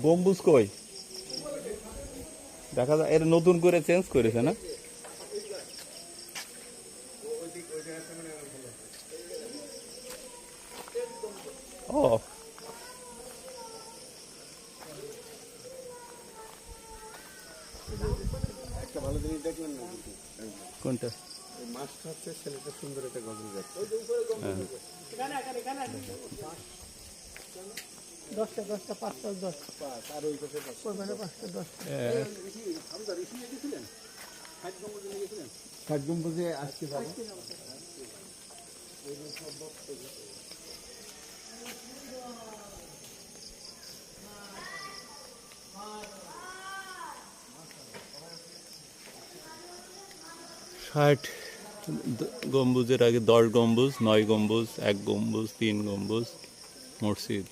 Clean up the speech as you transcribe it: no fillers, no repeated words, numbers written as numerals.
গম্বুজ কই দেখা যায়, এটা নতুন করে চেঞ্জ করেছে না? ও একটা ভালো জিনিস দেখলেন না? কোনটা? এই মাছটা হচ্ছে ছেলেটা সুন্দর একটা গজল যাচ্ছে। 10টা 5টা 10 আর ওই পাশে 5টা 10 ষাট গম্বুজে আজকে যাবো। ষাট গম্বুজের আগে 10 গম্বুজ, 9 গম্বুজ, 1 গম্বুজ, 3 গম্বুজ মসজিদ।